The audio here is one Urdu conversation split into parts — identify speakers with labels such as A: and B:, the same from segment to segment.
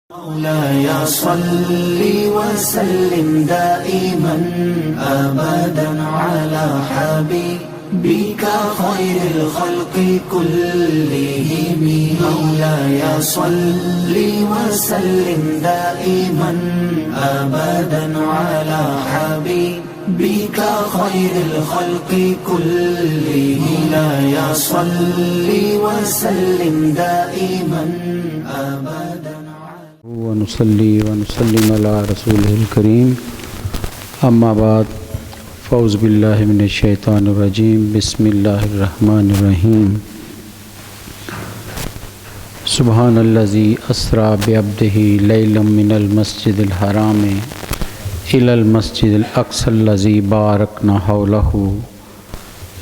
A: مولاي صل وسلم دائما أبدا على حبيبك خير الخلق كلهم. مولاي صل وسلم دائما أبدا على حبيبك خير الخلق كلهم. مولاي صل وسلم دائما أبدا.
B: ونصلي ونسلم على رسوله الكريم. اما بعد فاعوذ باللہ من الشیطان الرجیم. بسم اللہ الرحمن الرحیم. سبحان الذی اسریٰ بعبدہ لیلا من المسجد الحرام الی المسجد الاقصی الذی بارکنا حولہ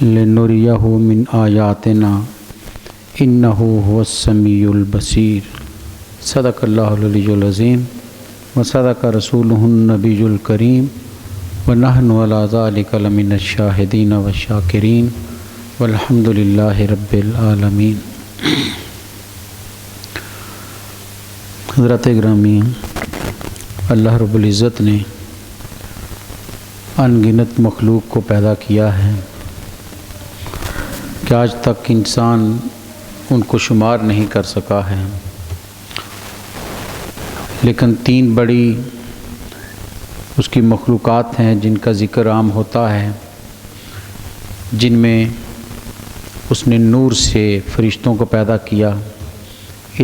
B: لنریہ من آیاتنا انہ هو السمیع البصیر. صدق اللہ العلی العظیم وصدق رسولہ النبی الکریم ونحن علی ذلک لمن الشاہدین والشاکرین والحمد للہ رب العالمین. حضرات گرامی، اللہ رب العزت نے ان گنت مخلوق کو پیدا کیا ہے کہ آج تک انسان ان کو شمار نہیں کر سکا ہے، لیکن تین بڑی اس کی مخلوقات ہیں جن کا ذکر عام ہوتا ہے، جن میں اس نے نور سے فرشتوں کو پیدا کیا،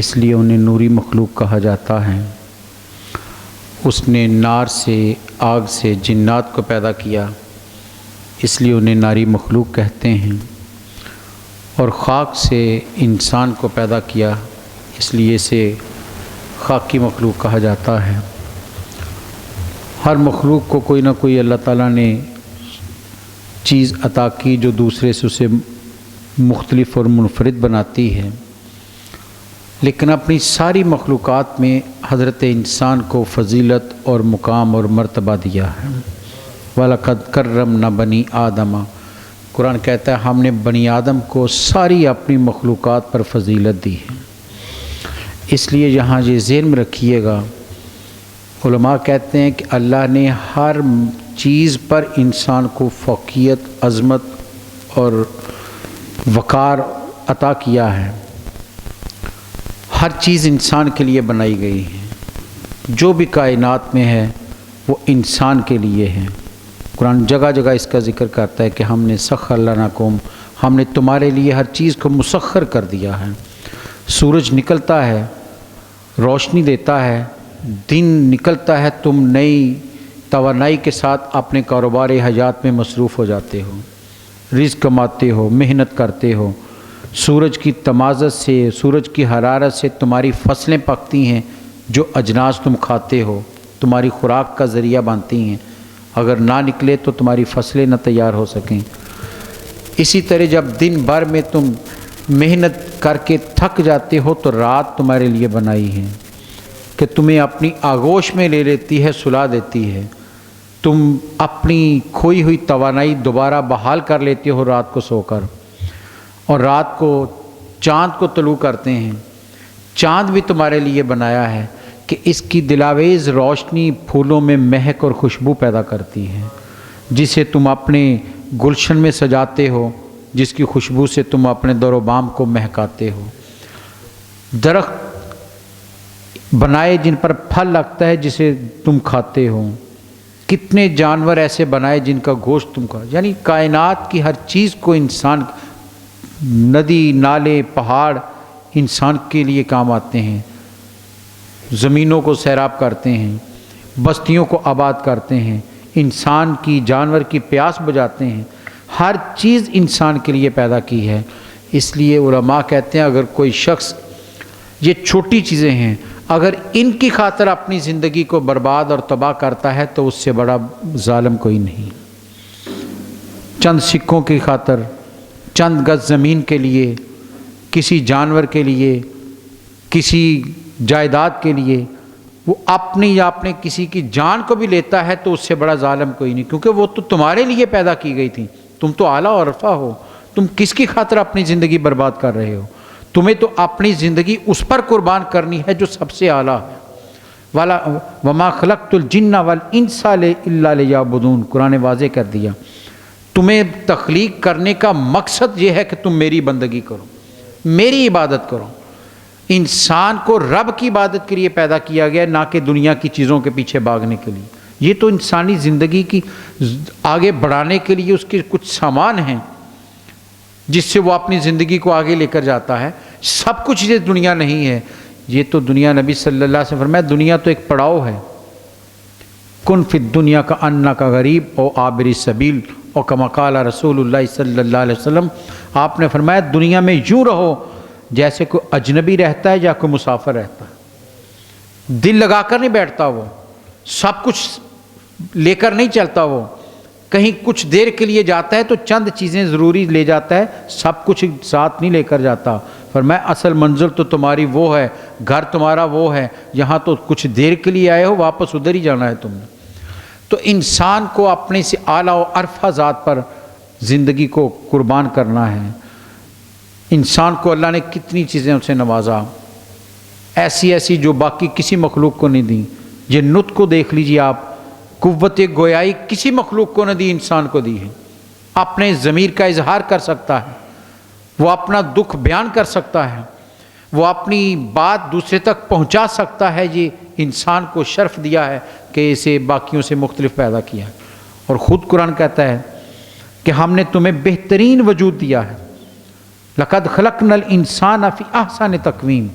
B: اس لیے انہیں نوری مخلوق کہا جاتا ہے. اس نے نار سے، آگ سے جنات کو پیدا کیا، اس لیے انہیں ناری مخلوق کہتے ہیں. اور خاک سے انسان کو پیدا کیا، اس لیے اسے خاکی مخلوق کہا جاتا ہے. ہر مخلوق کو کوئی نہ کوئی اللہ تعالیٰ نے چیز عطا کی جو دوسرے سے اسے مختلف اور منفرد بناتی ہے، لیکن اپنی ساری مخلوقات میں حضرت انسان کو فضیلت اور مقام اور مرتبہ دیا ہے. وَلَقَدْ كَرَّمْنَا بَنِي آدَمَ. قرآن کہتا ہے ہم نے بنی آدم کو ساری اپنی مخلوقات پر فضیلت دی ہے. اس لیے یہاں یہ ذہن میں رکھیے گا، علماء کہتے ہیں کہ اللہ نے ہر چیز پر انسان کو فوقیت، عظمت اور وقار عطا کیا ہے. ہر چیز انسان کے لیے بنائی گئی ہے، جو بھی کائنات میں ہے وہ انسان کے لیے ہے. قرآن جگہ جگہ اس کا ذکر کرتا ہے کہ ہم نے سخر لکم، ہم نے تمہارے لیے ہر چیز کو مسخر کر دیا ہے. سورج نکلتا ہے، روشنی دیتا ہے، دن نکلتا ہے، تم نئی توانائی کے ساتھ اپنے کاروبار حیات میں مصروف ہو جاتے ہو، رزق کماتے ہو، محنت کرتے ہو. سورج کی تمازت سے، سورج کی حرارت سے تمہاری فصلیں پکتی ہیں، جو اجناس تم کھاتے ہو تمہاری خوراک کا ذریعہ بنتی ہیں. اگر نہ نکلے تو تمہاری فصلیں نہ تیار ہو سکیں. اسی طرح جب دن بھر میں تم محنت کر کے تھک جاتے ہو تو رات تمہارے لیے بنائی ہے کہ تمہیں اپنی آغوش میں لے لیتی ہے، سلا دیتی ہے. تم اپنی کھوئی ہوئی توانائی دوبارہ بحال کر لیتے ہو رات کو سو کر، اور رات کو چاند کو طلوع کرتے ہیں. چاند بھی تمہارے لیے بنایا ہے کہ اس کی دلاویز روشنی پھولوں میں مہک اور خوشبو پیدا کرتی ہے، جسے تم اپنے گلشن میں سجاتے ہو، جس کی خوشبو سے تم اپنے دور و بام کو مہکاتے ہو. درخت بنائے جن پر پھل لگتا ہے جسے تم کھاتے ہو. کتنے جانور ایسے بنائے جن کا گوشت تم کھاتے. یعنی کائنات کی ہر چیز کو انسان، ندی، نالے، پہاڑ انسان کے لیے کام آتے ہیں. زمینوں کو سیراب کرتے ہیں، بستیوں کو آباد کرتے ہیں، انسان کی، جانور کی پیاس بجھاتے ہیں. ہر چیز انسان کے لیے پیدا کی ہے. اس لیے علماء کہتے ہیں اگر کوئی شخص، یہ چھوٹی چیزیں ہیں، اگر ان کی خاطر اپنی زندگی کو برباد اور تباہ کرتا ہے تو اس سے بڑا ظالم کوئی نہیں. چند سکوں کی خاطر، چند گز زمین کے لیے، کسی جانور کے لیے، کسی جائیداد کے لیے وہ اپنی یا اپنے کسی کی جان کو بھی لیتا ہے تو اس سے بڑا ظالم کوئی نہیں، کیونکہ وہ تو تمہارے لیے پیدا کی گئی تھی. تم تو اعلیٰ اور رفع ہو، تم کس کی خاطر اپنی زندگی برباد کر رہے ہو؟ تمہیں تو اپنی زندگی اس پر قربان کرنی ہے جو سب سے اعلیٰ ہے. والا وما خلقت الجن والانس الا لیعبدون، قرآن واضح کر دیا تمہیں تخلیق کرنے کا مقصد یہ ہے کہ تم میری بندگی کرو، میری عبادت کرو۔ انسان کو رب کی عبادت کے لیے پیدا کیا گیا، نہ کہ دنیا کی چیزوں کے پیچھے بھاگنے کے لیے۔ یہ تو انسانی زندگی کی آگے بڑھانے کے لیے اس کے کچھ سامان ہیں جس سے وہ اپنی زندگی کو آگے لے کر جاتا ہے، سب کچھ یہ دنیا نہیں ہے۔ یہ تو دنیا، نبی صلی اللہ علیہ وسلم فرمایا دنیا تو ایک پڑاؤ ہے، کن فی الدنیا کا انک غریب او عابر السبیل او کما قال رسول اللہ صلی اللہ علیہ وسلم۔ آپ نے فرمایا دنیا میں یوں رہو جیسے کوئی اجنبی رہتا ہے یا کوئی مسافر رہتا ہے، دل لگا کر نہیں بیٹھتا، وہ سب کچھ لے کر نہیں چلتا، وہ کہیں کچھ دیر کے لیے جاتا ہے تو چند چیزیں ضروری لے جاتا ہے، سب کچھ ساتھ نہیں لے کر جاتا۔ فرمایا اصل منزل تو تمہاری وہ ہے، گھر تمہارا وہ ہے، یہاں تو کچھ دیر کے لیے آئے ہو، واپس ادھر ہی جانا ہے تم نے۔ تو انسان کو اپنے سے اعلیٰ و عرفہ ذات پر زندگی کو قربان کرنا ہے۔ انسان کو اللہ نے کتنی چیزیں اسے نوازا، ایسی ایسی جو باقی کسی مخلوق کو نہیں دی۔ یہ نطق کو دیکھ لیجیے آپ، قوت گویائی کسی مخلوق کو نہ دی، انسان کو دی ہے۔ اپنے ضمیر کا اظہار کر سکتا ہے، وہ اپنا دکھ بیان کر سکتا ہے، وہ اپنی بات دوسرے تک پہنچا سکتا ہے۔ یہ انسان کو شرف دیا ہے کہ اسے باقیوں سے مختلف پیدا کیا ہے۔ اور خود قرآن کہتا ہے کہ ہم نے تمہیں بہترین وجود دیا ہے، لقد خلقنا الانسان فی احسن تقویم،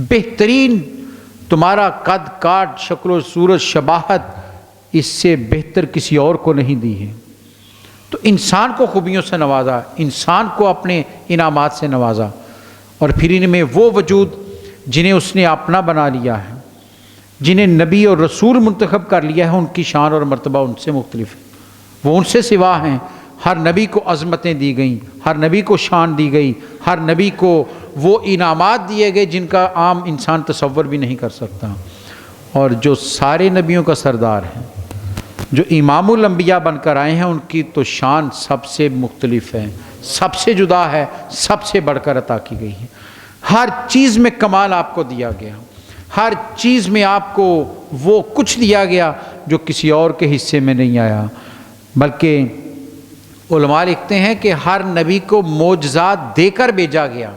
B: بہترین تمہارا قد کاٹ، شکل و صورت، شباہت اس سے بہتر کسی اور کو نہیں دی ہے۔ تو انسان کو خوبیوں سے نوازا، انسان کو اپنے انعامات سے نوازا، اور پھر ان میں وہ وجود جنہیں اس نے اپنا بنا لیا ہے، جنہیں نبی اور رسول منتخب کر لیا ہے، ان کی شان اور مرتبہ ان سے مختلف ہے، وہ ان سے سوا ہیں۔ ہر نبی کو عظمتیں دی گئیں، ہر نبی کو شان دی گئی، ہر نبی کو وہ انعامات دیے گئے جن کا عام انسان تصور بھی نہیں کر سکتا۔ اور جو سارے نبیوں کا سردار ہے، جو امام الانبیاء بن کر آئے ہیں، ان کی تو شان سب سے مختلف ہے، سب سے جدا ہے، سب سے بڑھ کر عطا کی گئی ہے۔ ہر چیز میں کمال آپ کو دیا گیا، ہر چیز میں آپ کو وہ کچھ دیا گیا جو کسی اور کے حصے میں نہیں آیا۔ بلکہ علماء لکھتے ہیں کہ ہر نبی کو معجزات دے کر بھیجا گیا،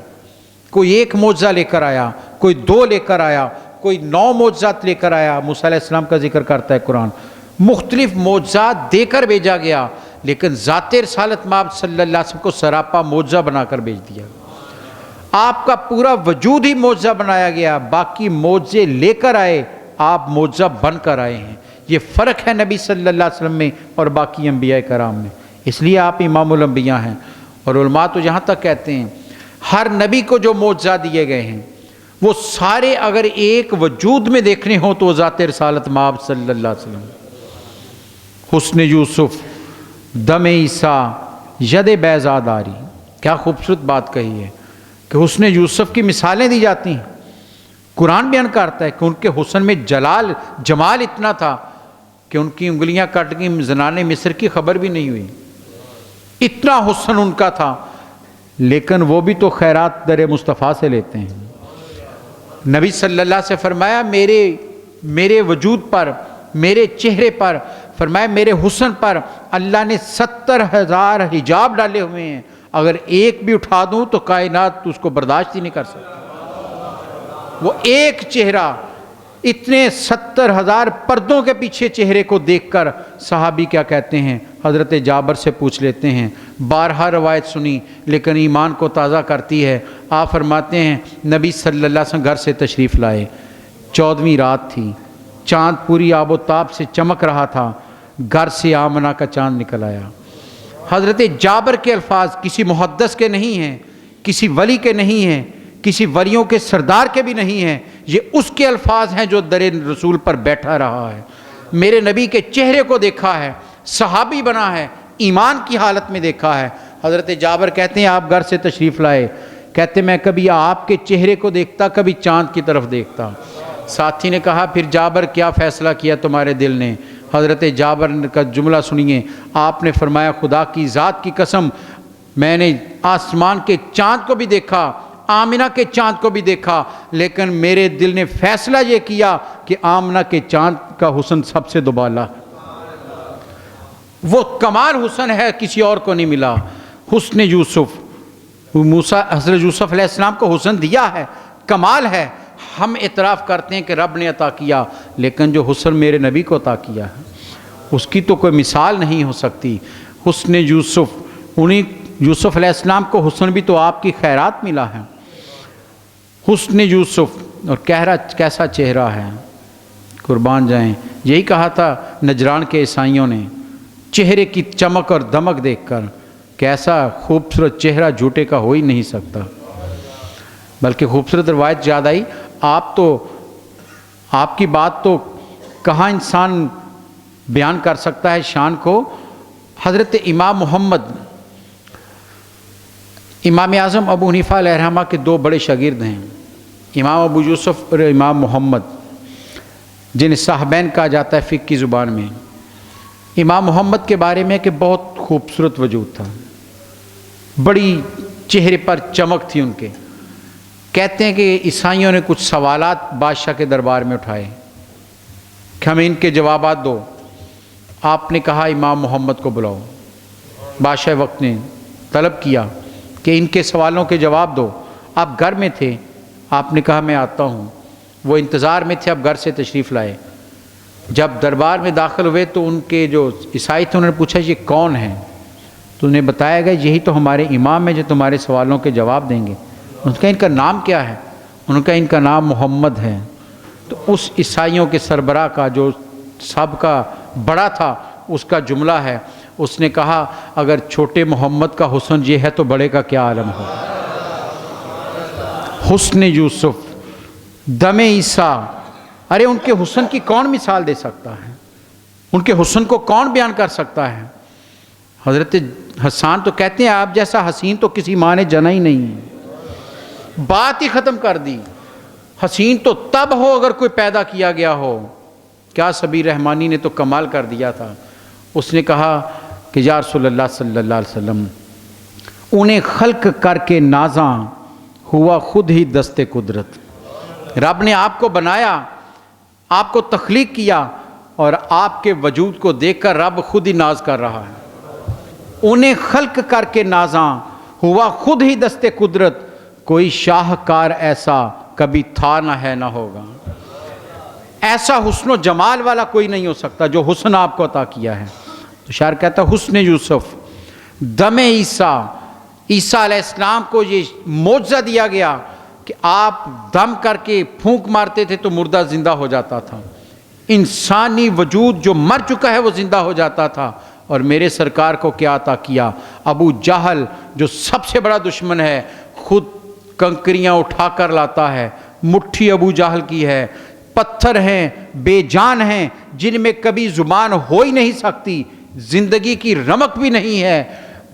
B: کوئی ایک معجزہ لے کر آیا، کوئی دو لے کر آیا، کوئی 9 معجزات لے کر آیا۔ موسیٰ علیہ السلام کا ذکر کرتا ہے قرآن، مختلف معجزات دے کر بھیجا گیا، لیکن ذات رسالت مآب صلی اللہ علیہ وسلم کو سراپا معجزہ بنا کر بھیج دیا۔ آپ کا پورا وجود ہی معجزہ بنایا گیا، باقی معجزے لے کر آئے، آپ معجزہ بن کر آئے ہیں۔ یہ فرق ہے نبی صلی اللہ علیہ وسلم میں اور باقی انبیاء کرام میں، اس لیے آپ امام الانبیاء ہیں۔ اور علماء تو یہاں تک کہتے ہیں ہر نبی کو جو معجزہ دیے گئے ہیں وہ سارے اگر ایک وجود میں دیکھنے ہوں تو ذات رسالت مآب صلی اللہ علیہ وسلم، حسن یوسف، دم عیسیٰ، ید بیضا داری، کیا خوبصورت بات کہی ہے کہ حسن یوسف کی مثالیں دی جاتی ہیں۔ قرآن بیان کرتا ہے کہ ان کے حسن میں جمال اتنا تھا کہ ان کی انگلیاں کٹ گئیں، زنان مصر کی خبر بھی نہیں ہوئی، اتنا حسن ان کا تھا۔ لیکن وہ بھی تو خیرات در مصطفیٰ سے لیتے ہیں۔ نبی صلی اللہ سے فرمایا میرے وجود پر، میرے چہرے پر، فرمایا میرے حسن پر اللہ نے 70,000 حجاب ڈالے ہوئے ہیں، اگر ایک بھی اٹھا دوں تو کائنات اس کو برداشت ہی نہیں کر سکتی۔ وہ ایک چہرہ، اتنے 70,000 پردوں کے پیچھے چہرے کو دیکھ کر صحابی کیا کہتے ہیں، حضرت جابر سے پوچھ لیتے ہیں، بارہا روایت سنی لیکن ایمان کو تازہ کرتی ہے۔ آپ فرماتے ہیں نبی صلی اللہ علیہ وسلم گھر سے تشریف لائے، 14ویں رات تھی، چاند پوری آب و تاب سے چمک رہا تھا، گھر سے آمنہ کا چاند نکل آیا۔ حضرت جابر کے الفاظ کسی محدث کے نہیں ہیں، کسی ولی کے نہیں ہیں، کسی ولیوں کے سردار کے بھی نہیں ہیں، یہ اس کے الفاظ ہیں جو در رسول پر بیٹھا رہا ہے، میرے نبی کے چہرے کو دیکھا ہے، صحابی بنا ہے، ایمان کی حالت میں دیکھا ہے۔ حضرت جابر کہتے ہیں آپ گھر سے تشریف لائے، کہتے میں کبھی آپ کے چہرے کو دیکھتا، کبھی چاند کی طرف دیکھتا۔ ساتھی نے کہا پھر جابر کیا فیصلہ کیا تمہارے دل نے؟ حضرت جابر کا جملہ سنیے، آپ نے فرمایا خدا کی ذات کی قسم میں نے آسمان کے چاند کو بھی دیکھا، آمنہ کے چاند کو بھی دیکھا، لیکن میرے دل نے فیصلہ یہ کیا کہ آمنہ کے چاند کا حسن سب سے دوبالا، وہ کمال حسن ہے، کسی اور کو نہیں ملا۔ حسن یوسف، موسیٰ حضرت یوسف علیہ السلام کو حسن دیا ہے، کمال ہے، ہم اعتراف کرتے ہیں کہ رب نے عطا کیا، لیکن جو حسن میرے نبی کو عطا کیا ہے اس کی تو کوئی مثال نہیں ہو سکتی۔ حسن یوسف، انہیں یوسف علیہ السلام کو حسن بھی تو آپ کی خیرات ملا ہے۔ حسن یوسف، اور کیسا چہرہ ہے، قربان جائیں، یہی کہا تھا نجران کے عیسائیوں نے، چہرے کی چمک اور دمک دیکھ کر کیسا خوبصورت چہرہ جھوٹے کا ہو ہی نہیں سکتا۔ بلکہ خوبصورت روایت یاد آئی، آپ کی بات تو کہاں انسان بیان کر سکتا ہے شان کو۔ حضرت امام محمد، امام اعظم ابو حنیفہ علیہ الرحمہ کے دو بڑے شاگرد ہیں، امام ابو یوسف اور امام محمد، جنہیں صاحبین کہا جاتا ہے فقہ کی زبان میں۔ امام محمد کے بارے میں کہ بہت خوبصورت وجود تھا، بڑی چہرے پر چمک تھی ان کے۔ کہتے ہیں کہ عیسائیوں نے کچھ سوالات بادشاہ کے دربار میں اٹھائے کہ ہمیں ان کے جوابات دو۔ آپ نے کہا امام محمد کو بلاؤ۔ بادشاہ وقت نے طلب کیا کہ ان کے سوالوں کے جواب دو۔ آپ گھر میں تھے، آپ نے کہا میں آتا ہوں۔ وہ انتظار میں تھے، اب گھر سے تشریف لائے۔ جب دربار میں داخل ہوئے تو ان کے جو عیسائی تھے انہوں نے پوچھا یہ کون ہیں؟ تو انہیں بتایا گیا یہی تو ہمارے امام ہیں جو تمہارے سوالوں کے جواب دیں گے۔ ان کا ان کا نام کیا ہے؟ ان کا ان کا نام محمد ہے۔ تو اس عیسائیوں کے سربراہ کا جو سب کا بڑا تھا اس کا جملہ ہے، اس نے کہا اگر چھوٹے محمد کا حسن یہ ہے تو بڑے کا کیا عالم ہو۔ حسن یوسف، دم عیسیٰ، ارے ان کے حسن کی کون مثال دے سکتا ہے؟ ان کے حسن کو کون بیان کر سکتا ہے؟ حضرت حسان تو کہتے ہیں آپ جیسا حسین تو کسی ماں نے جنا ہی نہیں، بات ہی ختم کر دی۔ حسین تو تب ہو اگر کوئی پیدا کیا گیا ہو۔ کیا سبیر رحمانی نے تو کمال کر دیا تھا، اس نے کہا کہ یا رسول اللہ صلی اللہ علیہ وسلم، انہیں خلق کر کے نازاں ہوا خود ہی دست قدرت۔ رب نے آپ کو بنایا، آپ کو تخلیق کیا، اور آپ کے وجود کو دیکھ کر رب خود ہی ناز کر رہا ہے۔ انہیں خلق کر کے نازاں ہوا خود ہی دست قدرت، کوئی شاہکار ایسا کبھی تھا نہ ہے نہ ہوگا۔ ایسا حسن و جمال والا کوئی نہیں ہو سکتا جو حسن آپ کو عطا کیا ہے۔ تو شاعر کہتا ہے حسن یوسف، دم عیسیٰ، عیسیٰ علیہ السلام کو یہ معجزہ دیا گیا کہ آپ دم کر کے پھونک مارتے تھے تو مردہ زندہ ہو جاتا تھا، انسانی وجود جو مر چکا ہے وہ زندہ ہو جاتا تھا۔ اور میرے سرکار کو کیا عطا کیا؟ ابو جہل جو سب سے بڑا دشمن ہے خود کنکریاں اٹھا کر لاتا ہے، مٹھی ابو جہل کی ہے، پتھر ہیں بے جان ہیں جن میں کبھی زبان ہو ہی نہیں سکتی، زندگی کی رمق بھی نہیں ہے،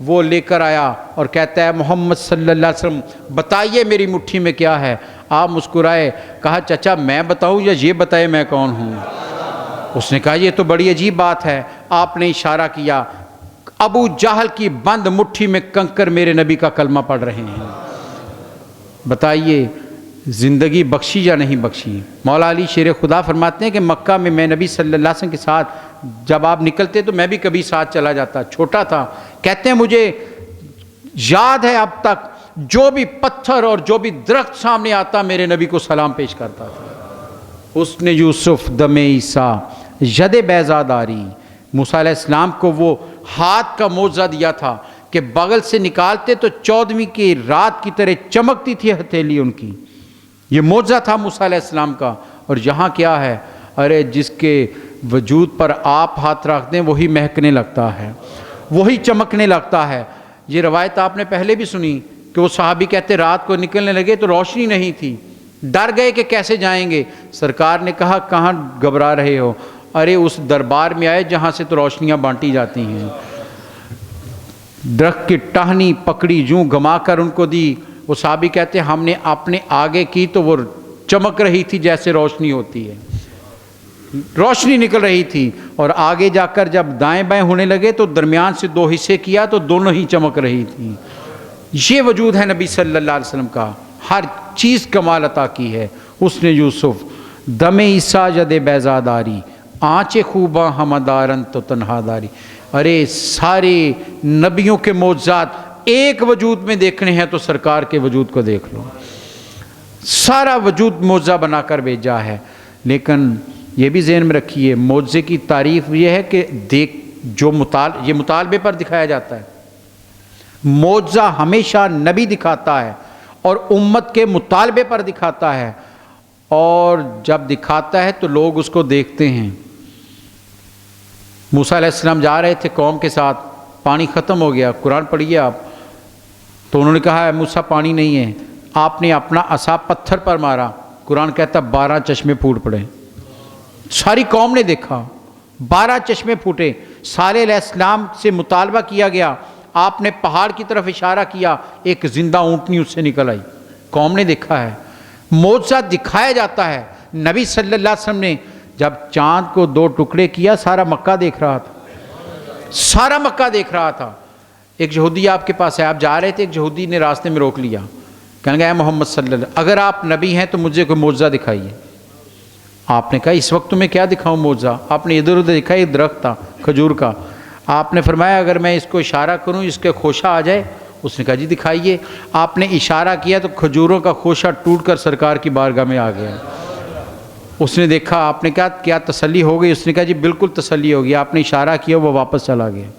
B: وہ لے کر آیا اور کہتا ہے محمد صلی اللہ علیہ وسلم بتائیے میری مٹھی میں کیا ہے؟ آپ مسکرائے، کہا چچا میں بتاؤں یا یہ بتائے میں کون ہوں؟ اس نے کہا یہ تو بڑی عجیب بات ہے۔ آپ نے اشارہ کیا، ابو جہل کی بند مٹھی میں کنکر میرے نبی کا کلمہ پڑھ رہے ہیں، بتائیے زندگی بخشی یا نہیں بخشی؟ مولا علی شیر خدا فرماتے ہیں کہ مکہ میں میں نبی صلی اللہ علیہ وسلم کے ساتھ جب آپ نکلتے تو میں بھی کبھی ساتھ چلا جاتا، چھوٹا تھا۔ کہتے ہیں مجھے یاد ہے اب تک جو بھی پتھر اور جو بھی درخت سامنے آتا میرے نبی کو سلام پیش کرتا تھا۔ حسن یوسف، دم عیسیٰ، ید بیضاداری، موسیٰ علیہ السلام کو وہ ہاتھ کا معجزہ دیا تھا کہ بغل سے نکالتے تو 14ویں کی رات کی طرح چمکتی تھی ہتھیلی ان کی۔ یہ معجزہ تھا موسیٰ علیہ السلام کا۔ اور یہاں کیا ہے؟ ارے جس کے وجود پر آپ ہاتھ رکھ دیں وہی مہکنے لگتا ہے، وہی چمکنے لگتا ہے۔ یہ روایت آپ نے پہلے بھی سنی کہ وہ صحابی کہتے رات کو نکلنے لگے تو روشنی نہیں تھی، ڈر گئے کہ کیسے جائیں گے۔ سرکار نے کہا کہاں گھبرا رہے ہو؟ ارے اس دربار میں آئے جہاں سے تو روشنیاں بانٹی جاتی ہیں۔ درخت کی ٹہنی پکڑی، یوں گما کر ان کو دی۔ وہ صحابی کہتے ہم نے اپنے آگے کی تو وہ چمک رہی تھی جیسے روشنی ہوتی ہے، روشنی نکل رہی تھی، اور آگے جا کر جب دائیں بائیں ہونے لگے تو درمیان سے 2 حصے کیا تو دونوں ہی چمک رہی تھی۔ یہ وجود ہے نبی صلی اللہ علیہ وسلم کا، ہر چیز کمال عطا کی ہے اس نے یوسف، دم عیسیٰ جد بیزاداری، آنچ خوباں ہمدارن تو تنہا داری۔ ارے سارے نبیوں کے معجزات ایک وجود میں دیکھنے ہیں تو سرکار کے وجود کو دیکھ لو، سارا وجود معجزہ بنا کر بھیجا ہے۔ لیکن یہ بھی ذہن میں رکھیے، معجزے کی تعریف یہ ہے کہ یہ مطالبے پر دکھایا جاتا ہے۔ معجزہ ہمیشہ نبی دکھاتا ہے اور امت کے مطالبے پر دکھاتا ہے، اور جب دکھاتا ہے تو لوگ اس کو دیکھتے ہیں۔ موسیٰ علیہ السلام جا رہے تھے قوم کے ساتھ، پانی ختم ہو گیا، قرآن پڑھیے آپ، تو انہوں نے کہا اے موسیٰ پانی نہیں ہے، آپ نے اپنا عصا پتھر پر مارا، قرآن کہتا 12 چشمے پھوٹ پڑے۔ ساری قوم نے دیکھا 12 چشمے پھوٹے۔ صالح علیہ السلام سے مطالبہ کیا گیا، آپ نے پہاڑ کی طرف اشارہ کیا، ایک زندہ اونٹنی اس سے نکل آئی، قوم نے دیکھا ہے۔ معجزہ دکھایا جاتا ہے۔ نبی صلی اللہ علیہ وسلم نے جب چاند کو 2 ٹکڑے کیا، سارا مکہ دیکھ رہا تھا، سارا مکہ دیکھ رہا تھا۔ ایک یہودی آپ کے پاس ہے، آپ جا رہے تھے، ایک یہودی نے راستے میں روک لیا، کہنے لگا اے محمد صلی اللہ، اگر آپ نبی ہیں تو مجھے کوئی معجزہ دکھائیے۔ آپ نے کہا اس وقت تمہیں کیا دکھاؤں معجزہ؟ آپ نے ادھر ادھر دکھا، ایک درخت تھا کھجور کا، آپ نے فرمایا اگر میں اس کو اشارہ کروں اس کے خوشہ آ جائے؟ اس نے کہا جی دکھائیے۔ آپ نے اشارہ کیا تو کھجوروں کا خوشہ ٹوٹ کر سرکار کی بارگاہ میں آ گیا۔ اس نے دیکھا، آپ نے کہا کیا تسلی ہو گئی؟ اس نے کہا جی بالکل تسلی ہو گئی۔ آپ نے اشارہ کیا، وہ واپس چلا گیا،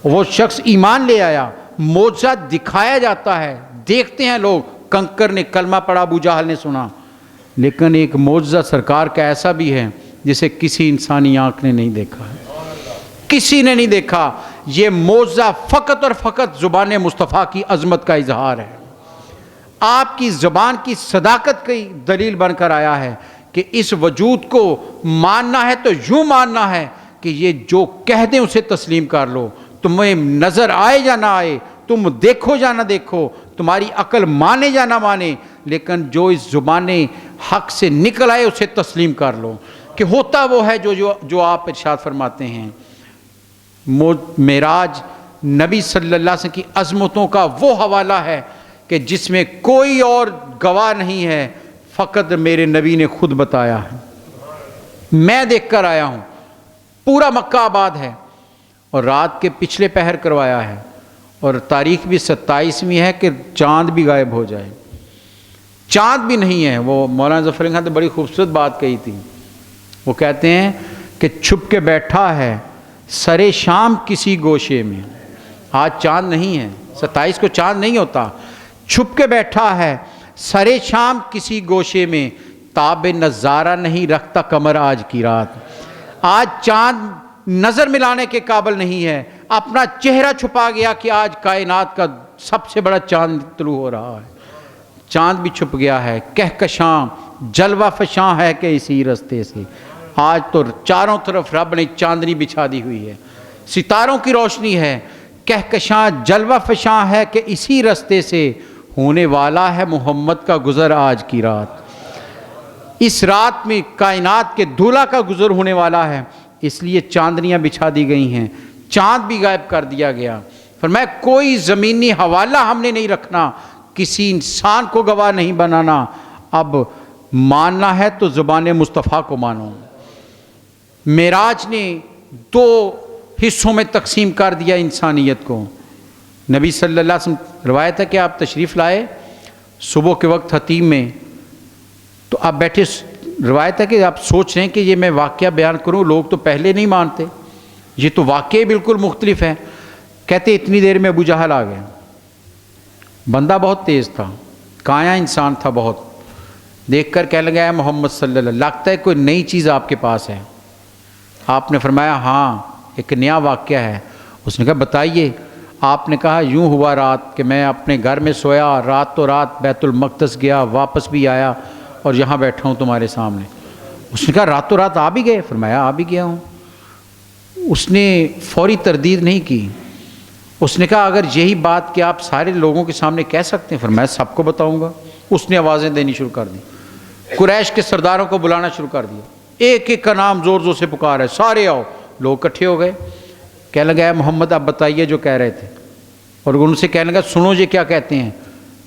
B: وہ شخص ایمان لے آیا۔ معجزہ دکھایا جاتا ہے، دیکھتے ہیں لوگ۔ کنکر نے کلمہ پڑھا، ابو جہل نے سنا، لیکن ایک معجزہ سرکار کا ایسا بھی ہے جسے کسی انسانی آنکھ نے نہیں دیکھا ہے، کسی نے نہیں دیکھا۔ یہ معجزہ فقط اور فقط زبان مصطفیٰ کی عظمت کا اظہار ہے، آپ کی زبان کی صداقت کی دلیل بن کر آیا ہے کہ اس وجود کو ماننا ہے تو یوں ماننا ہے کہ یہ جو کہہ دیں اسے تسلیم کر لو، تمہیں نظر آئے یا نہ آئے، تم دیکھو یا نہ دیکھو، تمہاری عقل مانے یا نہ مانے، لیکن جو اس زبان حق سے نکل آئے اسے تسلیم کر لو کہ ہوتا وہ ہے جو آپ ارشاد فرماتے ہیں۔ معراج نبی صلی اللہ علیہ وسلم کی عظمتوں کا وہ حوالہ ہے کہ جس میں کوئی اور گواہ نہیں ہے، فقط میرے نبی نے خود بتایا ہے، میں دیکھ کر آیا ہوں۔ پورا مکہ آباد ہے، اور رات کے پچھلے پہر کروایا ہے، اور تاریخ بھی 27ویں ہے کہ چاند بھی غائب ہو جائے، چاند بھی نہیں ہے۔ وہ مولانا ظفر علی خان نے بڑی خوبصورت بات کہی تھی، وہ کہتے ہیں کہ چھپ کے بیٹھا ہے سرے شام کسی گوشے میں۔ آج چاند نہیں ہے، 27 کو چاند نہیں ہوتا، چھپ کے بیٹھا ہے سرے شام کسی گوشے میں، تاب نظارہ نہیں رکھتا قمر آج کی رات۔ آج چاند نظر ملانے کے قابل نہیں ہے، اپنا چہرہ چھپا گیا کہ آج کائنات کا سب سے بڑا چاند طلوع ہو رہا ہے۔ چاند بھی چھپ گیا ہے، کہکشاں جلوہ فشاں ہے کہ اسی رستے سے۔ آج تو چاروں طرف رب نے چاندنی بچھا دی ہوئی ہے، ستاروں کی روشنی ہے، کہکشاں جلوہ فشاں ہے کہ اسی رستے سے، ہونے والا ہے محمد کا گزر آج کی رات۔ اس رات میں کائنات کے دولہ کا گزر ہونے والا ہے، اس لیے چاندنیاں بچھا دی گئی ہیں، چاند بھی غائب کر دیا گیا۔ فرمایا کوئی زمینی حوالہ ہم نے نہیں رکھنا، کسی انسان کو گواہ نہیں بنانا، اب ماننا ہے تو زبان مصطفیٰ کو مانو۔ معراج نے 2 حصوں میں تقسیم کر دیا انسانیت کو۔ نبی صلی اللہ علیہ وسلم روایت ہے کہ آپ تشریف لائے صبح کے وقت حتیم میں، تو آپ بیٹھے، روایت ہے کہ آپ سوچ رہے ہیں کہ یہ میں واقعہ بیان کروں، لوگ تو پہلے نہیں مانتے، یہ تو واقعہ بالکل مختلف ہے۔ کہتے اتنی دیر میں ابو جہل آ گیا، بندہ بہت تیز تھا، کایا انسان تھا بہت، دیکھ کر کہنے لگا ہے محمد صلی اللہ علیہ وسلم، لگتا ہے کوئی نئی چیز آپ کے پاس ہے۔ آپ نے فرمایا ہاں ایک نیا واقعہ ہے۔ اس نے کہا بتائیے۔ آپ نے کہا یوں ہوا رات کہ میں اپنے گھر میں سویا، رات تو رات بیت المقدس گیا، واپس بھی آیا اور یہاں بیٹھا ہوں تمہارے سامنے۔ اس نے کہا راتوں رات آ بھی گئے؟ فرمایا آ بھی گیا ہوں۔ اس نے فوری تردید نہیں کی، اس نے کہا اگر یہی بات کہ آپ سارے لوگوں کے سامنے کہہ سکتے ہیں؟ فرمایا سب کو بتاؤں گا۔ اس نے آوازیں دینی شروع کر دی، قریش کے سرداروں کو بلانا شروع کر دیا، ایک ایک کا نام زور زور سے پکار ہے، سارے آؤ۔ لوگ اکٹھے ہو گئے، کہنے لگا ہے محمد آپ بتائیے جو کہہ رہے تھے، اور ان سے کہنے لگا سنو یہ کیا کہتے ہیں۔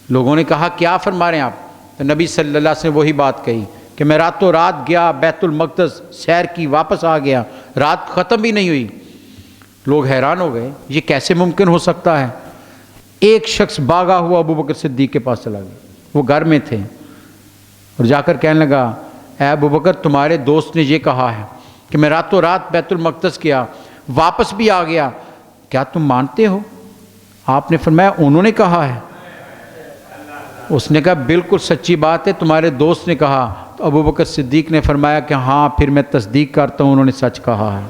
B: لوگوں نے کہا کیا فرما رہے ہیں آپ؟ تو نبی صلی اللہ علیہ وسلم نے وہی بات کہی کہ میں راتوں رات گیا بیت المقدس سیر کی، واپس آ گیا، رات ختم بھی نہیں ہوئی۔ لوگ حیران ہو گئے، یہ کیسے ممکن ہو سکتا ہے؟ ایک شخص بھاگا ہوا ابو بکر صدیق کے پاس چلا گیا، وہ گھر میں تھے، اور جا کر کہنے لگا اے ابو بکر تمہارے دوست نے یہ کہا ہے کہ میں راتوں رات بیت المقدس گیا، واپس بھی آ گیا، کیا تم مانتے ہو؟ آپ نے فرمایا انہوں نے کہا ہے۔ اس نے کہا بالکل سچی بات ہے، تمہارے دوست نے کہا۔ تو ابو بکر صدیق نے فرمایا کہ ہاں پھر میں تصدیق کرتا ہوں، انہوں نے سچ کہا ہے۔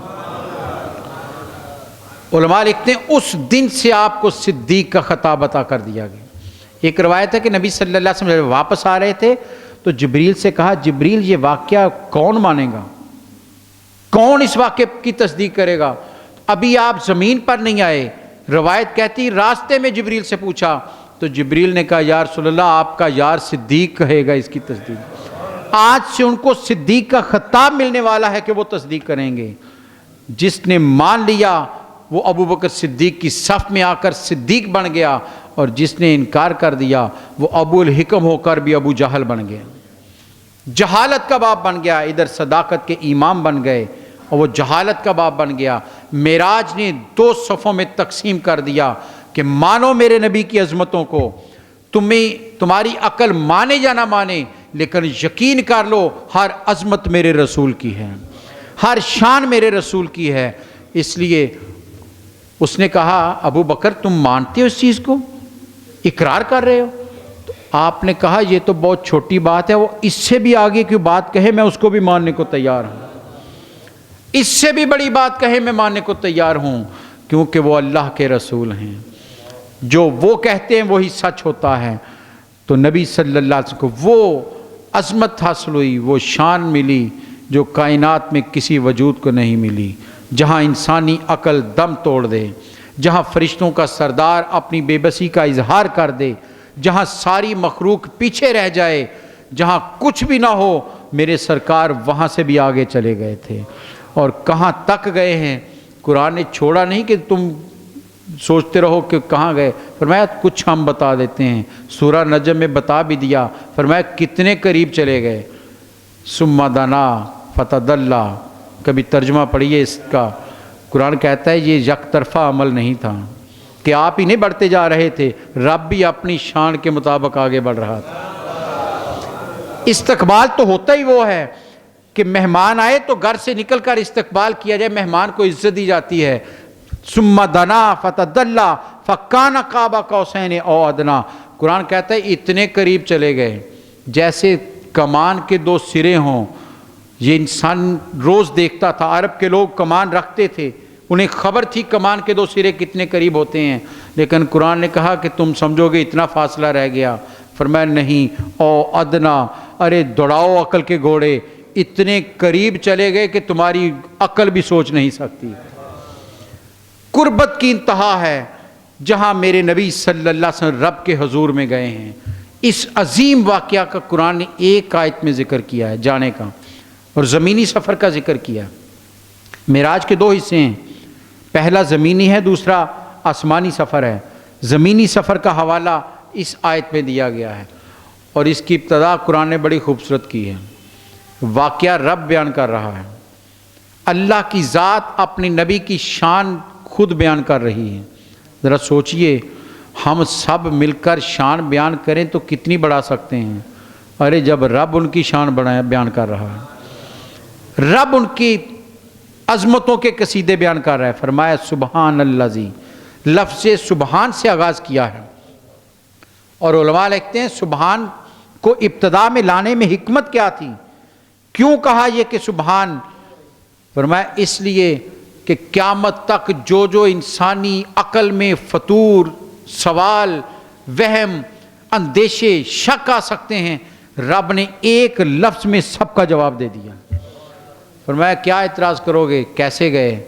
B: علماء لکھتے ہیں اس دن سے آپ کو صدیق کا خطاب عطا کر دیا گیا۔ ایک روایت ہے کہ نبی صلی اللہ علیہ وسلم واپس آ رہے تھے تو جبریل سے کہا جبریل یہ واقعہ کون مانے گا، کون اس واقعے کی تصدیق کرے گا؟ ابھی آپ زمین پر نہیں آئے، روایت کہتی راستے میں جبریل سے پوچھا تو جبریل نے کہا یا رسول اللہ آپ کا یار صدیق کہے گا اس کی تصدیق۔ آج سے ان کو صدیق کا خطاب ملنے والا ہے کہ وہ تصدیق کریں گے۔ جس نے مان لیا وہ ابو بکر صدیق کی صف میں آ کر صدیق بن گیا، اور جس نے انکار کر دیا وہ ابو الحکم ہو کر بھی ابو جہل بن گیا، جہالت کا باپ بن گیا۔ ادھر صداقت کے امام بن گئے اور وہ جہالت کا باپ بن گیا۔ معراج نے 2 صفوں میں تقسیم کر دیا کہ مانو میرے نبی کی عظمتوں کو، تمہاری عقل مانے یا نہ مانے، لیکن یقین کر لو ہر عظمت میرے رسول کی ہے، ہر شان میرے رسول کی ہے۔ اس لیے اس نے کہا ابو بکر تم مانتے ہو اس چیز کو، اقرار کر رہے ہو؟ تو آپ نے کہا یہ تو بہت چھوٹی بات ہے، وہ اس سے بھی آگے کی بات کہے میں اس کو بھی ماننے کو تیار ہوں، اس سے بھی بڑی بات کہے میں ماننے کو تیار ہوں، کیونکہ وہ اللہ کے رسول ہیں، جو وہ کہتے ہیں وہی سچ ہوتا ہے۔ تو نبی صلی اللہ علیہ وسلم کو وہ عظمت حاصل ہوئی، وہ شان ملی جو کائنات میں کسی وجود کو نہیں ملی، جہاں انسانی عقل دم توڑ دے، جہاں فرشتوں کا سردار اپنی بے بسی کا اظہار کر دے، جہاں ساری مخلوق پیچھے رہ جائے، جہاں کچھ بھی نہ ہو، میرے سرکار وہاں سے بھی آگے چلے گئے تھے۔ اور کہاں تک گئے ہیں؟ قرآن نے چھوڑا نہیں کہ تم سوچتے رہو کہ کہاں گئے، فرمایا کچھ ہم بتا دیتے ہیں، سورہ نجم میں بتا بھی دیا، فرمایا کتنے قریب چلے گئے۔ ثم دنا فتدلی، کبھی ترجمہ پڑھیے اس کا، قرآن کہتا ہے یہ یک طرفہ عمل نہیں تھا کہ آپ ہی نہیں بڑھتے جا رہے تھے، رب بھی اپنی شان کے مطابق آگے بڑھ رہا تھا۔ استقبال تو ہوتا ہی وہ ہے کہ مہمان آئے تو گھر سے نکل کر استقبال کیا جائے، مہمان کو عزت دی جاتی ہے۔ ثم دنا فتدلی فکان قاب قوسین او ادنی، قرآن کہتا ہے اتنے قریب چلے گئے جیسے کمان کے 2 سرے ہوں۔ یہ انسان روز دیکھتا تھا، عرب کے لوگ کمان رکھتے تھے، انہیں خبر تھی کمان کے 2 سرے کتنے قریب ہوتے ہیں، لیکن قرآن نے کہا کہ تم سمجھو گے اتنا فاصلہ رہ گیا، فرمایا نہیں او ادنا، ارے دوڑاؤ عقل کے گھوڑے، اتنے قریب چلے گئے کہ تمہاری عقل بھی سوچ نہیں سکتی۔ قربت کی انتہا ہے جہاں میرے نبی صلی اللہ علیہ وسلم رب کے حضور میں گئے ہیں۔ اس عظیم واقعہ کا قرآن نے ایک آیت میں ذکر کیا ہے جانے کا، اور زمینی سفر کا ذکر کیا۔ معراج کے 2 حصے ہیں، پہلا زمینی ہے، دوسرا آسمانی سفر ہے۔ زمینی سفر کا حوالہ اس آیت میں دیا گیا ہے، اور اس کی ابتدا قرآن نے بڑی خوبصورت کی ہے۔ واقعہ رب بیان کر رہا ہے، اللہ کی ذات اپنی نبی کی شان خود بیان کر رہی ہے۔ ذرا سوچئے ہم سب مل کر شان بیان کریں تو کتنی بڑھا سکتے ہیں، ارے جب رب ان کی شان بیان کر رہا ہے، رب ان کی عظمتوں کے قصیدے بیان کر رہا ہے۔ فرمایا سبحان الذی، لفظ سبحان سے آغاز کیا ہے، اور علماء لکھتے ہیں سبحان کو ابتدا میں لانے میں حکمت کیا تھی، کیوں کہا یہ کہ سبحان؟ فرمایا اس لیے کہ قیامت تک جو جو انسانی عقل میں فطور، سوال، وہم، اندیشے، شک آ سکتے ہیں، رب نے ایک لفظ میں سب کا جواب دے دیا۔ فرمایا کیا اعتراض کرو گے؟ کیسے گئے؟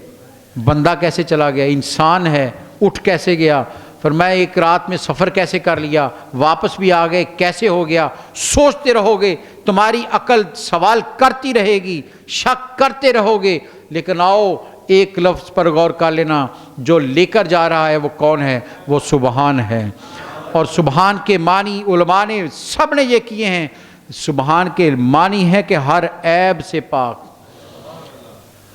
B: بندہ کیسے چلا گیا؟ انسان ہے، اٹھ کیسے گیا؟ فرمایا ایک رات میں سفر کیسے کر لیا؟ واپس بھی آ گئے، کیسے ہو گیا؟ سوچتے رہو گے، تمہاری عقل سوال کرتی رہے گی، شک کرتے رہو گے، لیکن آؤ ایک لفظ پر غور کر لینا، جو لے کر جا رہا ہے وہ کون ہے؟ وہ سبحان ہے۔ اور سبحان کے معنی علماء نے سب نے یہ کیے ہیں. سبحان کے معنی ہے کہ ہر عیب سے پاک،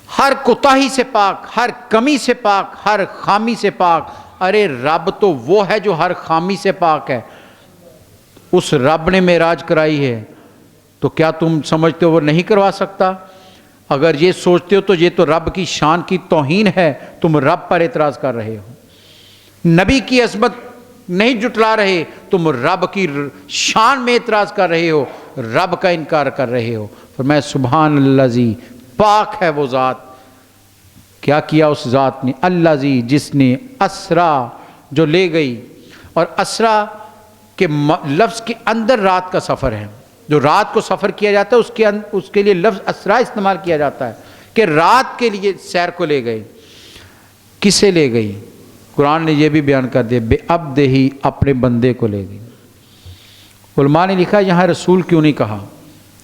B: ہر کوتاہی سے پاک، ہر کمی سے پاک، ہر خامی سے پاک. ارے رب تو وہ ہے جو ہر خامی سے پاک ہے. اس رب نے معراج کرائی ہے تو کیا تم سمجھتے ہو وہ نہیں کروا سکتا؟ اگر یہ سوچتے ہو تو یہ تو رب کی شان کی توہین ہے. تم رب پر اعتراض کر رہے ہو، نبی کی عظمت نہیں جٹلا رہے، تم رب کی شان میں اعتراض کر رہے ہو، رب کا انکار کر رہے ہو. فرمایا سبحان الذی، پاک ہے وہ ذات. کیا کیا اس ذات نے؟ الذی، جس نے اسرا، جو لے گئی. اور اسرا کے لفظ کے اندر رات کا سفر ہے. جو رات کو سفر کیا جاتا ہے اس کے لیے لفظ اسرا استعمال کیا جاتا ہے کہ رات کے لیے سیر کو لے گئی. کسے لے گئی؟ قرآن نے یہ بھی بیان کر دیا، بے عبدہ، اپنے بندے کو لے گئی. علماء نے لکھا یہاں رسول کیوں نہیں کہا؟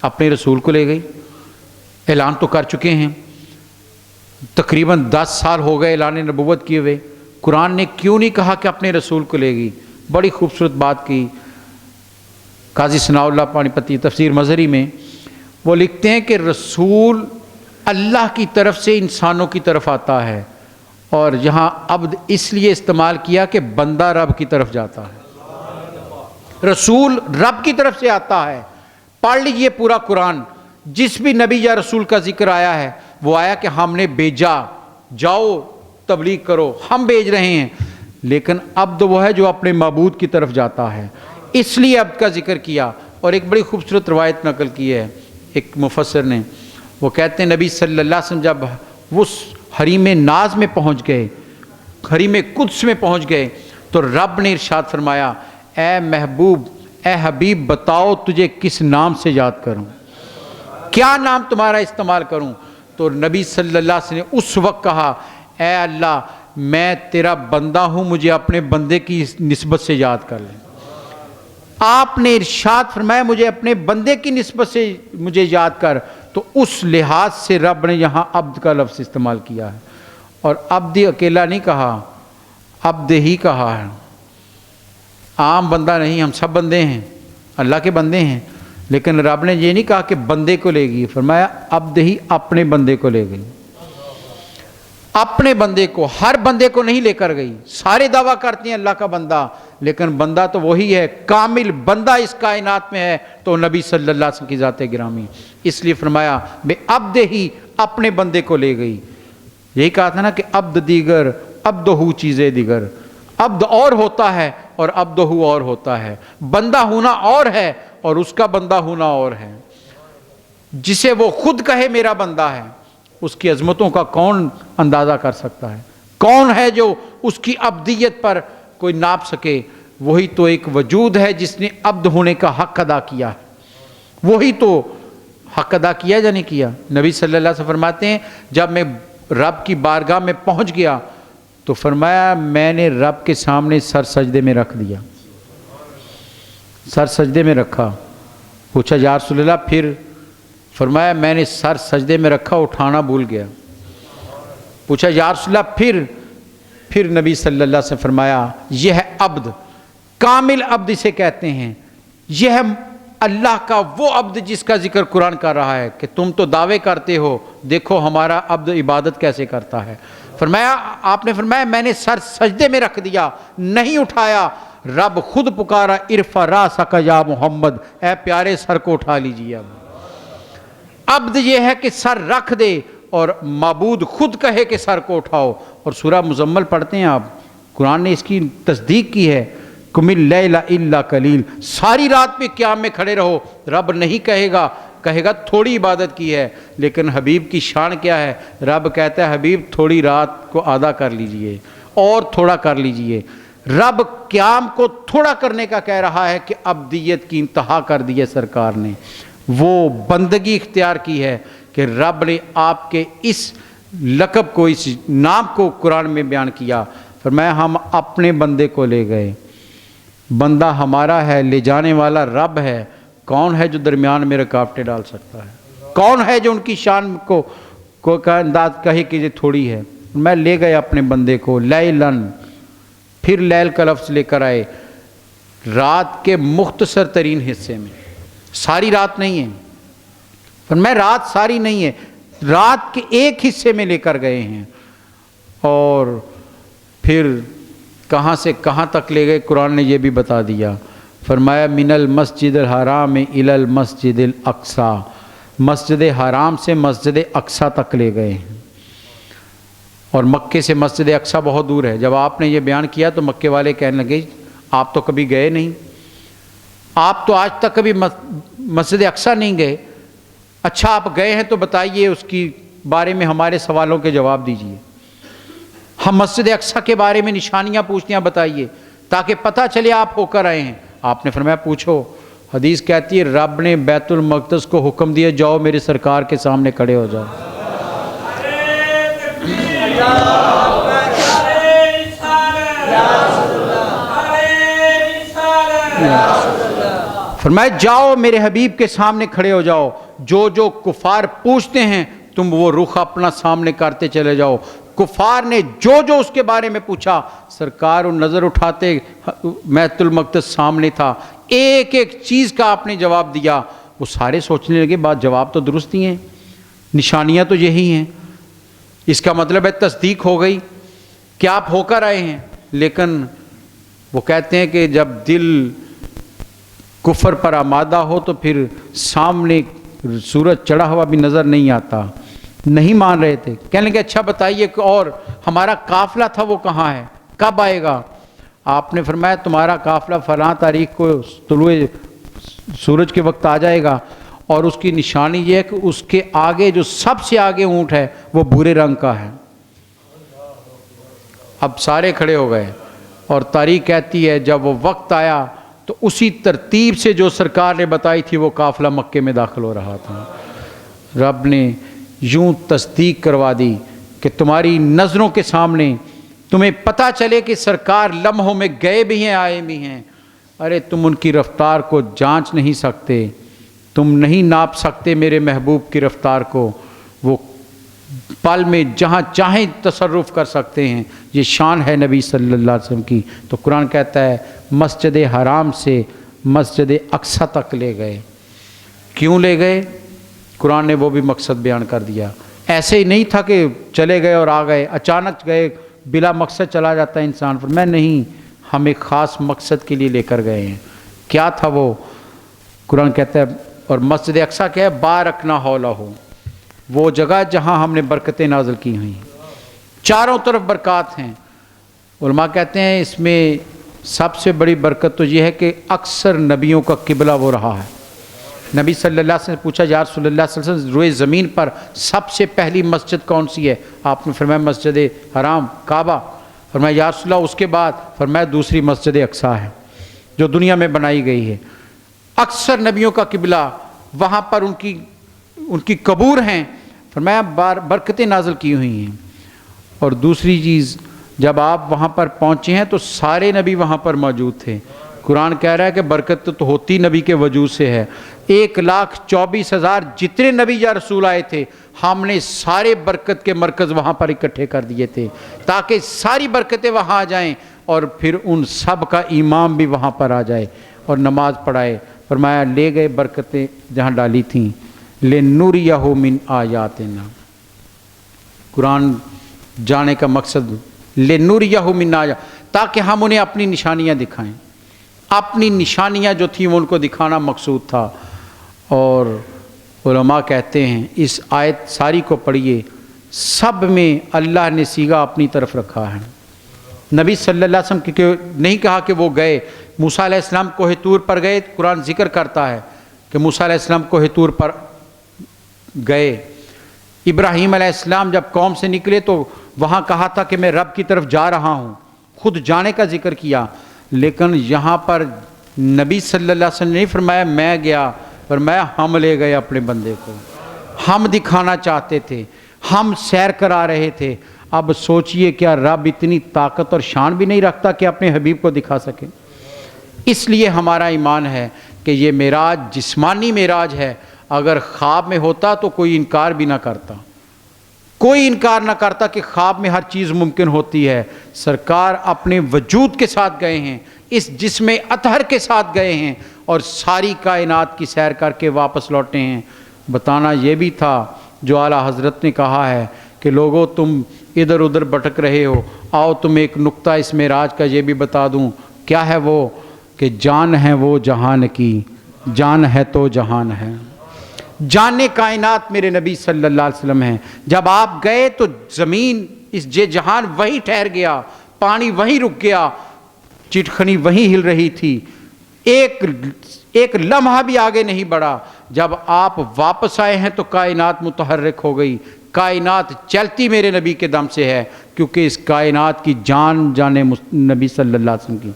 B: اپنے رسول کو لے گئی. اعلان تو کر چکے ہیں، تقریباً 10 سال ہو گئے اعلان نبوت کیے ہوئے. قرآن نے کیوں نہیں کہا کہ اپنے رسول کو لے گئی؟ بڑی خوبصورت بات کی قاضی ثناء اللہ پانی پتی تفسیر مظہری میں. وہ لکھتے ہیں کہ رسول اللہ کی طرف سے انسانوں کی طرف آتا ہے، اور یہاں عبد اس لیے استعمال کیا کہ بندہ رب کی طرف جاتا ہے. رسول رب کی طرف سے آتا ہے. پڑھ لیجئے پورا قرآن، جس بھی نبی یا رسول کا ذکر آیا ہے وہ آیا کہ ہم نے بھیجا، جاؤ تبلیغ کرو، ہم بھیج رہے ہیں. لیکن عبد وہ ہے جو اپنے معبود کی طرف جاتا ہے، اس لیے عبد کا ذکر کیا. اور ایک بڑی خوبصورت روایت نقل کی ہے ایک مفسر نے. وہ کہتے ہیں نبی صلی اللہ علیہ وسلم جب اس حریم ناز میں پہنچ گئے، حریم قدس میں پہنچ گئے، تو رب نے ارشاد فرمایا اے محبوب، اے حبیب، بتاؤ تجھے کس نام سے یاد کروں، کیا نام تمہارا استعمال کروں؟ تو نبی صلی اللہ علیہ وسلم نے اس وقت کہا اے اللہ، میں تیرا بندہ ہوں، مجھے اپنے بندے کی نسبت سے یاد کر لیں. آپ نے ارشاد فرمایا مجھے اپنے بندے کی نسبت سے مجھے یاد کر. تو اس لحاظ سے رب نے یہاں عبد کا لفظ استعمال کیا ہے. اور عبد اکیلا نہیں کہا، عبد ہی کہا ہے. عام بندہ نہیں، ہم سب بندے ہیں، اللہ کے بندے ہیں. لیکن رب نے یہ نہیں کہا کہ بندے کو لے گئی، فرمایا عبد ہی اپنے بندے کو لے گئی. اپنے بندے کو، ہر بندے کو نہیں لے کر گئی. سارے دعویٰ کرتے ہیں اللہ کا بندہ، لیکن بندہ تو وہی ہے، کامل بندہ اس کائنات میں ہے تو نبی صلی اللہ علیہ وسلم کی ذات گرامی. اس لیے فرمایا بے عبد ہی، اپنے بندے کو لے گئی. یہی کہا تھا نا کہ عبد دیگر، عبدہ چیزیں دیگر. عبد اور ہوتا ہے اور عبدہ اور ہوتا ہے. بندہ ہونا اور ہے اور اس کا بندہ ہونا اور ہے. جسے وہ خود کہے میرا بندہ ہے، اس کی عظمتوں کا کون اندازہ کر سکتا ہے؟ کون ہے جو اس کی عبدیت پر کوئی ناپ سکے؟ وہی تو ایک وجود ہے جس نے عبد ہونے کا حق ادا کیا ہے. وہی تو حق ادا کیا یا نہیں کیا؟ نبی صلی اللہ علیہ وسلم فرماتے ہیں جب میں رب کی بارگاہ میں پہنچ گیا تو فرمایا میں نے رب کے سامنے سر سجدے میں رکھ دیا. سر سجدے میں رکھا. پوچھا یا رسول اللہ پھر؟ فرمایا میں نے سر سجدے میں رکھا، اٹھانا بھول گیا. پوچھا یا رسول اللہ پھر نبی صلی اللہ علیہ وسلم فرمایا یہ ہے عبد، کامل عبد اسے کہتے ہیں. یہ ہے اللہ کا وہ عبد جس کا ذکر قرآن کر رہا ہے کہ تم تو دعوے کرتے ہو، دیکھو ہمارا عبد عبادت کیسے کرتا ہے. فرمایا آپ نے فرمایا میں نے سر سجدے میں رکھ دیا، نہیں اٹھایا. رب خود پکارا ارفع راسک یا محمد، اے پیارے سر کو اٹھا لیجیے. اب عبد یہ ہے کہ سر رکھ دے اور معبود خود کہے کہ سر کو اٹھاؤ. اور سورہ مزمل پڑھتے ہیں آپ، قرآن نے اس کی تصدیق کی ہے. قم اللیل الا قلیل، ساری رات پہ قیام میں کھڑے رہو. رب نہیں کہے گا تھوڑی عبادت کی ہے. لیکن حبیب کی شان کیا ہے؟ رب کہتا ہے حبیب تھوڑی رات کو آدھا کر لیجئے اور تھوڑا کر لیجئے. رب قیام کو تھوڑا کرنے کا کہہ رہا ہے کہ عبدیت کی انتہا کر دی ہے سرکار نے. وہ بندگی اختیار کی ہے کہ رب نے آپ کے اس لقب کو، اس نام کو قرآن میں بیان کیا. فرمایا ہم اپنے بندے کو لے گئے. بندہ ہمارا ہے، لے جانے والا رب ہے. کون ہے جو درمیان میں رکاوٹیں ڈال سکتا ہے؟ کون ہے جو ان کی شان کو کا انداز کہے کہ یہ تھوڑی ہے؟ میں لے گئے اپنے بندے کو لیلن، پھر لیل کا لفظ لے کر آئے. رات کے مختصر ترین حصے میں، ساری رات نہیں ہے، فرمایا رات ساری نہیں ہے، رات کے ایک حصے میں لے کر گئے ہیں، اور پھر کہاں سے کہاں تک لے گئے قرآن نے یہ بھی بتا دیا۔ فرمایا من المسجد الحرام الی المسجد الاقصی، مسجد حرام سے مسجد اقصی تک لے گئے ہیں، اور مکے سے مسجد اقصی بہت دور ہے۔ جب آپ نے یہ بیان کیا تو مکے والے کہنے لگے آپ تو کبھی گئے نہیں، آپ تو آج تک کبھی مسجد اقصی نہیں گئے، اچھا آپ گئے ہیں تو بتائیے اس کی بارے میں ہمارے سوالوں کے جواب دیجیے، ہم مسجد اقصی کے بارے میں نشانیاں پوچھتیاں بتائیے تاکہ پتہ چلے آپ ہو کر آئے ہیں۔ آپ نے فرمایا پوچھو۔ حدیث کہتی ہے رب نے بیت المقدس کو حکم دیا جاؤ میرے سرکار کے سامنے کھڑے ہو جاؤ۔ فرمایا جاؤ میرے حبیب کے سامنے کھڑے ہو جاؤ، جو جو کفار پوچھتے ہیں تم وہ رخ اپنا سامنے کرتے چلے جاؤ۔ کفار نے جو جو اس کے بارے میں پوچھا سرکار وہ نظر اٹھاتے بیت المقدس سامنے تھا، ایک ایک چیز کا آپ نے جواب دیا۔ وہ سارے سوچنے لگے بات جواب تو درست ہی ہیں، نشانیاں تو یہی ہیں، اس کا مطلب ہے تصدیق ہو گئی کہ آپ ہو کر آئے ہیں۔ لیکن وہ کہتے ہیں کہ جب دل کفر پر آمادہ ہو تو پھر سامنے سورج چڑھا ہوا بھی نظر نہیں آتا، نہیں مان رہے تھے۔ کہنے لگے اچھا بتائیے کہ اور ہمارا قافلہ تھا وہ کہاں ہے، کب آئے گا؟ آپ نے فرمایا تمہارا قافلہ فلاں تاریخ کو طلوع سورج کے وقت آ جائے گا، اور اس کی نشانی یہ ہے کہ اس کے آگے جو سب سے آگے اونٹ ہے وہ بھورے رنگ کا ہے۔ اب سارے کھڑے ہو گئے، اور تاریخ کہتی ہے جب وہ وقت آیا تو اسی ترتیب سے جو سرکار نے بتائی تھی وہ قافلہ مکے میں داخل ہو رہا تھا۔ رب نے یوں تصدیق کروا دی کہ تمہاری نظروں کے سامنے تمہیں پتہ چلے کہ سرکار لمحوں میں گئے بھی ہیں آئے بھی ہیں۔ ارے تم ان کی رفتار کو جانچ نہیں سکتے، تم نہیں ناپ سکتے میرے محبوب کی رفتار کو، وہ پل میں جہاں چاہیں تصرف کر سکتے ہیں، یہ شان ہے نبی صلی اللہ علیہ وسلم کی۔ تو قرآن کہتا ہے مسجد حرام سے مسجد اقصی تک لے گئے۔ کیوں لے گئے؟ قرآن نے وہ بھی مقصد بیان کر دیا۔ ایسے ہی نہیں تھا کہ چلے گئے اور آ گئے، اچانک گئے بلا مقصد چلا جاتا ہے انسان، پر میں نہیں، ہم ایک خاص مقصد کے لیے لے کر گئے ہیں۔ کیا تھا وہ؟ قرآن کہتا ہے اور مسجد اقصی کیا ہے بارکنا حولہ، وہ جگہ جہاں ہم نے برکتیں نازل کی ہوئی ہیں، چاروں طرف برکات ہیں۔ علماء کہتے ہیں اس میں سب سے بڑی برکت تو یہ ہے کہ اکثر نبیوں کا قبلہ وہ رہا ہے۔ نبی صلی اللہ علیہ وسلم سے پوچھا یا رسول اللہ صلی اللہ علیہ وسلم روئے زمین پر سب سے پہلی مسجد کون سی ہے؟ آپ نے فرمایا مسجد حرام کعبہ۔ فرمایا یا رسول اللہ اس کے بعد؟ فرمایا دوسری مسجد اقصی ہے جو دنیا میں بنائی گئی ہے۔ اکثر نبیوں کا قبلہ وہاں پر ان کی قبور ہیں، فرمایا برکتیں نازل کی ہوئی ہیں۔ اور دوسری چیز جب آپ وہاں پر پہنچے ہیں تو سارے نبی وہاں پر موجود تھے۔ قرآن کہہ رہا ہے کہ برکت تو ہوتی نبی کے وجود سے ہے۔ 1,24,000 جتنے نبی یا رسول آئے تھے ہم نے سارے برکت کے مرکز وہاں پر اکٹھے کر دیے تھے تاکہ ساری برکتیں وہاں آ جائیں، اور پھر ان سب کا امام بھی وہاں پر آ جائے اور نماز پڑھائے۔ فرمایا لے گئے برکتیں جہاں ڈالی تھیں، لِنُرِيَهُ مِنْ آیَاتِنَا۔ قرآن جانے کا مقصد لِنُرِيَهُ مِنْ آیَاتِنَا، تاکہ ہم انہیں اپنی نشانیاں دکھائیں۔ اپنی نشانیاں جو تھیں وہ ان کو دکھانا مقصود تھا۔ اور علماء کہتے ہیں اس آیت ساری کو پڑھیے، سب میں اللہ نے سیغہ اپنی طرف رکھا ہے۔ نبی صلی اللہ علیہ وسلم کی نہیں کہا کہ وہ گئے، موسیٰ علیہ السلام کوہ طور پر گئے، قرآن ذکر کرتا ہے کہ موسیٰ علیہ السلام کوہ طور پر گئے۔ ابراہیم علیہ السلام جب قوم سے نکلے تو وہاں کہا تھا کہ میں رب کی طرف جا رہا ہوں، خود جانے کا ذکر کیا۔ لیکن یہاں پر نبی صلی اللہ علیہ وسلم نے نہیں فرمایا میں گیا، فرمایا ہم لے گئے اپنے بندے کو، ہم دکھانا چاہتے تھے، ہم سیر کرا رہے تھے۔ اب سوچئے کیا رب اتنی طاقت اور شان بھی نہیں رکھتا کہ اپنے حبیب کو دکھا سکے؟ اس لیے ہمارا ایمان ہے کہ یہ معراج جسمانی معراج ہے، اگر خواب میں ہوتا تو کوئی انکار بھی نہ کرتا، کوئی انکار نہ کرتا کہ خواب میں ہر چیز ممکن ہوتی ہے۔ سرکار اپنے وجود کے ساتھ گئے ہیں، اس جسم اطہر کے ساتھ گئے ہیں اور ساری کائنات کی سیر کر کے واپس لوٹے ہیں۔ بتانا یہ بھی تھا جو اعلیٰ حضرت نے کہا ہے کہ لوگوں تم ادھر ادھر بھٹک رہے ہو، آؤ تم ایک نقطہ اس معراج کا یہ بھی بتا دوں۔ کیا ہے وہ؟ کہ جان ہے وہ جہان کی، جان ہے تو جہان ہے۔ جان کائنات میرے نبی صلی اللہ علیہ وسلم ہیں۔ جب آپ گئے تو زمین اس جہان وہی ٹھہر گیا، پانی وہی رک گیا، چٹخنی وہی ہل رہی تھی، ایک لمحہ بھی آگے نہیں بڑھا۔ جب آپ واپس آئے ہیں تو کائنات متحرک ہو گئی، کائنات چلتی میرے نبی کے دم سے ہے، کیونکہ اس کائنات کی جان نبی صلی اللہ علیہ وسلم کی،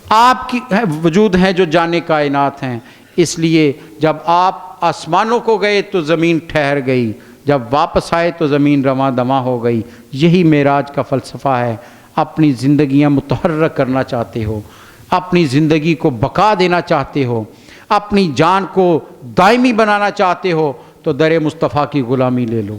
B: آپ کی وجود ہیں جو جان کائنات ہیں۔ اس لیے جب آپ آسمانوں کو گئے تو زمین ٹھہر گئی، جب واپس آئے تو زمین رواں دواں ہو گئی۔ یہی معراج کا فلسفہ ہے۔ اپنی زندگیاں متحرک کرنا چاہتے ہو، اپنی زندگی کو بقا دینا چاہتے ہو، اپنی جان کو دائمی بنانا چاہتے ہو تو در مصطفیٰ کی غلامی لے لو،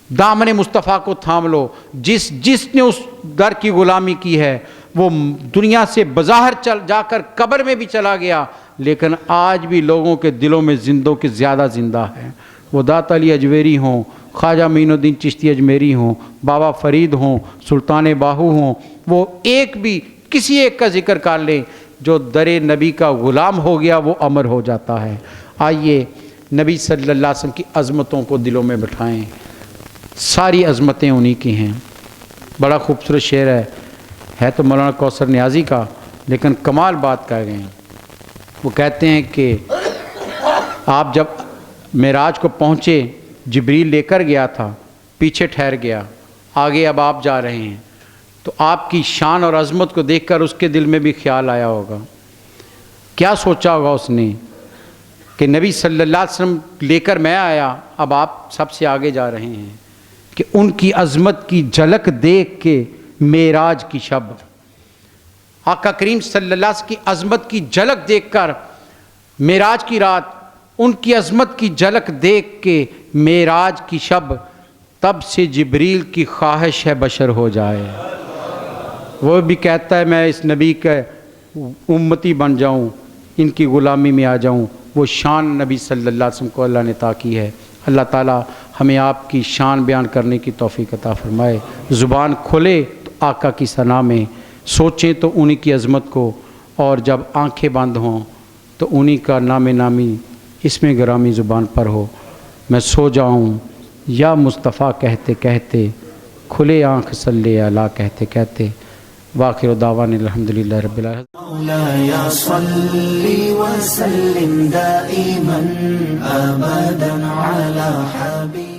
B: دامن مصطفیٰ کو تھام لو۔ جس نے اس در کی غلامی کی ہے وہ دنیا سے بظاہر جا کر قبر میں بھی چلا گیا، لیکن آج بھی لوگوں کے دلوں میں زندوں کے زیادہ زندہ ہے۔ وہ داتا علی اجمیری ہوں، خواجہ معین الدین چشتی اجمیری ہوں، بابا فرید ہوں، سلطان باہو ہوں، وہ ایک بھی کسی ایک کا ذکر کر لیں، جو در نبی کا غلام ہو گیا وہ امر ہو جاتا ہے۔ آئیے نبی صلی اللہ علیہ وسلم کی عظمتوں کو دلوں میں بٹھائیں، ساری عظمتیں انہی کی ہیں۔ بڑا خوبصورت شعر ہے تو مولانا کوثر نیازی کا، لیکن کمال بات کہہ گئے ہیں۔ وہ کہتے ہیں کہ آپ جب معراج کو پہنچے، جبریل لے کر گیا تھا، پیچھے ٹھہر گیا، آگے اب آپ جا رہے ہیں، تو آپ کی شان اور عظمت کو دیکھ کر اس کے دل میں بھی خیال آیا ہوگا۔ کیا سوچا ہوگا اس نے کہ نبی صلی اللہ علیہ وسلم لے کر میں آیا، اب آپ سب سے آگے جا رہے ہیں، کہ ان کی عظمت کی جھلک دیکھ کے معراج کی شب، آقا کریم صلی اللہ علیہ وسلم کی عظمت کی جھلک دیکھ کر معراج کی رات، ان کی عظمت کی جھلک دیکھ کے معراج کی شب، تب سے جبریل کی خواہش ہے بشر ہو جائے۔ وہ بھی کہتا ہے میں اس نبی کا امتی بن جاؤں، ان کی غلامی میں آ جاؤں۔ وہ شان نبی صلی اللہ علیہ وسلم کو اللہ نے عطا کی ہے۔ اللہ تعالیٰ ہمیں آپ کی شان بیان کرنے کی توفیق عطا فرمائے۔ زبان کھلے تو آقا کی ثنا میں، سوچیں تو انہی کی عظمت کو، اور جب آنکھیں بند ہوں تو انہی کا نام نامی اس میں گرامی زبان پر ہو۔ میں سو جاؤں یا مصطفیٰ کہتے کہتے، کھلے آنکھ صلی اللہ کہتے کہتے۔ وآخر دعوانا الحمدللہ رب العالمین۔
A: مولاي صل وسلم دائما أبدا على حبيبك